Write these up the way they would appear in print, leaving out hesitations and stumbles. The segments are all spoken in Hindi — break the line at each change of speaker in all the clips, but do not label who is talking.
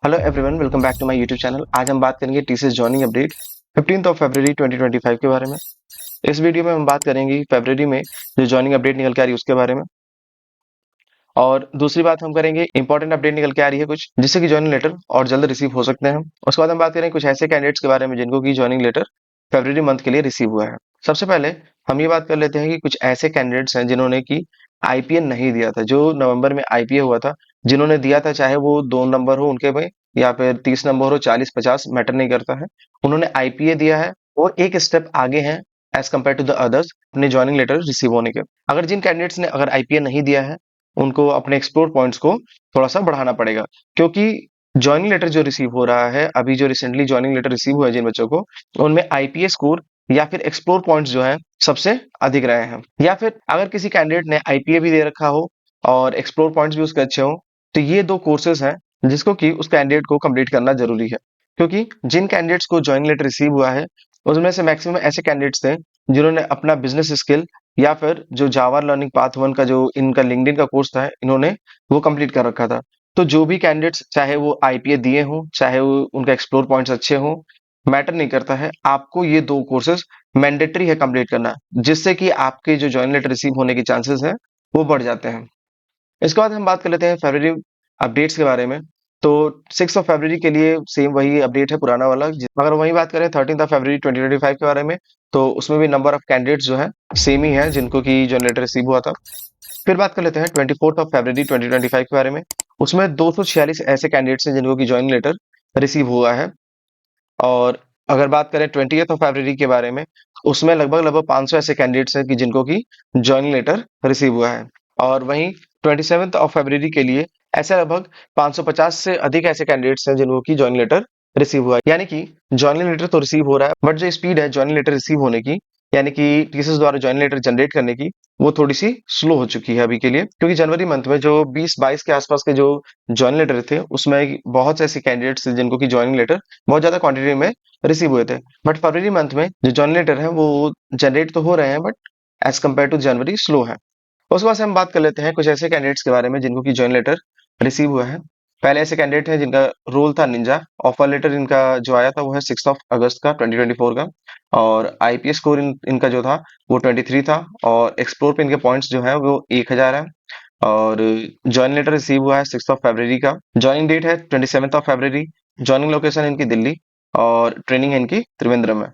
Hello everyone, welcome back to my YouTube channel. आज हम बात करेंगे टीसीएस जॉइनिंग अपडेट 15 ऑफ फरवरी 2025 के बारे में। इस वीडियो में हम बात करेंगे फरवरी में जो जॉइनिंग अपडेट निकल के आ रही है उसके बारे में। और दूसरी बात हम करेंगे इंपॉर्टेंट अपडेट निकल के आ रही है कुछ, जिससे कि जॉइनिंग लेटर और जल्द रिसीव हो सकते हैं। उसके बाद हम बात करेंगे कुछ ऐसे कैंडिडेट्स के बारे में जिनको की जॉइनिंग लेटर फरवरी मंथ के लिए रिसीव हुआ है। सबसे पहले हम ये बात कर लेते हैं कि कुछ ऐसे कैंडिडेट्स हैं जिन्होंने की आईपीए नहीं दिया था, जो नवंबर में आईपीए हुआ था। जिन्होंने दिया था, चाहे वो 2 नंबर हो उनके में या फिर 30 नंबर हो, 40-50 मैटर नहीं करता है। उन्होंने आईपीए दिया है, वो एक स्टेप आगे हैं as compare to the others अपने ज्वाइनिंग लेटर रिसीव होने के। अगर जिन कैंडिडेट्स ने अगर आईपीए नहीं दिया है, उनको अपने एक्सप्लोर पॉइंट्स को थोड़ा सा बढ़ाना पड़ेगा, क्योंकि ज्वाइनिंग लेटर जो रिसीव हो रहा है अभी, जो रिसेंटली ज्वाइनिंग लेटर रिसीव हुआ है जिन बच्चों को, उनमें आईपीए स्कोर या फिर एक्सप्लोर पॉइंट्स जो है सबसे अधिक रहे हैं। या फिर अगर किसी कैंडिडेट ने आईपीए भी दे रखा हो और एक्सप्लोर पॉइंट्स भी उसके अच्छे हो, तो ये दो कोर्सेज हैं जिसको कि उस कैंडिडेट को कंप्लीट करना जरूरी है। क्योंकि जिन कैंडिडेट्स को ज्वाइनिंग लेटर रिसीव हुआ है, उसमें से मैक्सिमम ऐसे कैंडिडेट्स थे जिन्होंने अपना बिजनेस स्किल या फिर जो जावा लर्निंग पाथ 1 का जो इनका लिंक्डइन का कोर्स था, इन्होंने वो कंप्लीट कर रखा था। तो जो भी कैंडिडेट्स, चाहे वो आईपीए दिए हों, चाहे वो उनका एक्सप्लोर पॉइंट्स अच्छे हों, मैटर नहीं करता है, आपको ये दो कोर्सेज मैंडेटरी है कंप्लीट करना, जिससे कि आपके जो ज्वाइनिंग लेटर रिसीव होने के चांसेस हैं वो बढ़ जाते हैं। इसके बाद हम बात कर लेते हैं फरवरी अपडेट्स के बारे में। तो 6 फरवरी के लिए सेम वही अपडेट है, पुराना वाला। मगर वही बात करें 13 फरवरी 2025 के बारे में, तो उसमें भी नंबर ऑफ कैंडिडेट्स जो है सेम ही है जिनको की जो लेटर रिसीव हुआ था। फिर बात कर लेते हैं 24 फरवरी 2025 के बारे में। उसमें 246 ऐसे कैंडिडेट्स हैं जिनको की ज्वाइनिंग लेटर रिसीव हुआ है। और अगर बात करें 20 फरवरी के बारे में, उसमें लगभग लगभग 500 ऐसे कैंडिडेट्स हैं कि जिनको की ज्वाइनिंग लेटर रिसीव हुआ है। और वहीं 27 फरवरी के लिए ऐसे लगभग 550 से अधिक ऐसे कैंडिडेट्स हैं जिनको की ज्वाइनिंग लेटर रिसीव हुआ है। यानी कि ज्वाइनिंग लेटर तो रिसीव हो रहा है, बट जो स्पीड है ज्वाइनिंग लेटर रिसीव होने की, यानी कि टीसीएस द्वारा ज्वाइनिंग लेटर जनरेट करने की, वो थोड़ी सी स्लो हो चुकी है अभी के लिए। क्योंकि जनवरी मंथ में जो 20-22 के आसपास के जो ज्वाइनिंग लेटर थे, उसमें बहुत से ऐसे कैंडिडेट्स थे जिनको की ज्वाइनिंग लेटर बहुत ज्यादा क्वांटिटी में रिसीव हुए थे। बट फरवरी मंथ में जो जॉइन लेटर है वो जनरेट तो हो रहे हैं, बट एज कम्पेयर टू जनवरी स्लो है। उसके बाद से हम बात कर लेते हैं कुछ ऐसे कैंडिडेट्स के बारे में जिनको की जॉइन लेटर रिसीव हुआ है। पहले ऐसे कैंडिडेट हैं जिनका रोल था निंजा। ऑफर लेटर इनका जो आया था वो है 6 अगस्त का 2024 का। और आईपीएस स्कोर इनका जो था वो 23 था। और एक्सप्लोर पे इनके पॉइंट्स जो है वो 1000 है। और ज्वाइन लेटर रिसीव हुआ है 6 फरवरी का। ज्वाइनिंग डेट है 27 फरवरी। ज्वाइनिंग लोकेशन इनकी दिल्ली और ट्रेनिंग है इनकी त्रिवेंद्रम में।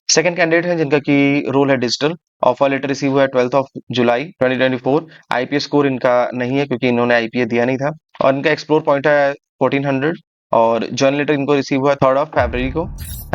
सेकंड कैंडिडेट है जिनका की रोल है डिजिटल। ऑफर लेटर रिसीव हुआ है 12 जुलाई 2024। आईपीएस स्कोर इनका नहीं है क्योंकि इन्होंने आईपीए दिया नहीं था। और इनका एक्सप्लोर पॉइंट है 1400। और ज्वाइन लेटर इनको रिसीव हुआ 3 फरवरी को।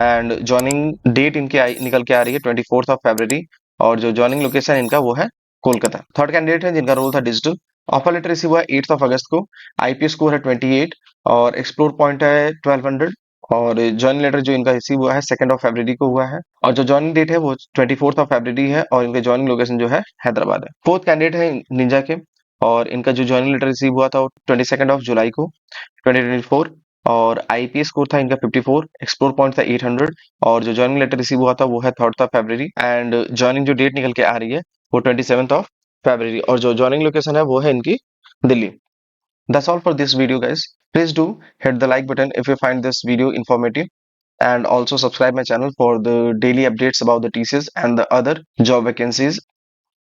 एंड ज्वाइनिंग डेट इनकी निकल के आ रही है 24 फरवरी। और जो ज्वाइनिंग लोकेशन इनका वो है कोलकाता। थर्ड कैंडिडेट है जिनका रोल था डिजिटल। ऑफर लेटर रिसीव हुआ है 8 अगस्त को। आईपीएस स्कोर है 28। और एक्सप्लोर पॉइंट है 1200। और ज्वाइनिंग लेटर जो इनका रिसीव हुआ है 2 फरवरी को हुआ है। और जो ज्वाइनिंग डेट है वो 24 फरवरी है। और इनके ज्वाइनिंग लोकेशन जो है हैदराबाद है। फोर्थ कैंडिडेट है निंजा के। और इनका जो ज्वाइनिंग लेटर रिसीव हुआ था वो 22 जुलाई को 2024। और आईपीएस स्कोर था इनका 54। एक्सप्लोर पॉइंट था 800। और जो ज्वाइनिंग लेटर रिसीव हुआ था वो है 3 फरवरी। एंड ज्वाइनिंग जो डेट निकल के आ रही है वो 27 फरवरी। और जो ज्वाइनिंग लोकेशन है वो है इनकी Delhi. That's all for this video, guys. Please do hit the like button if you find this video informative, and also subscribe my channel for the daily updates about the TCS and the other job vacancies.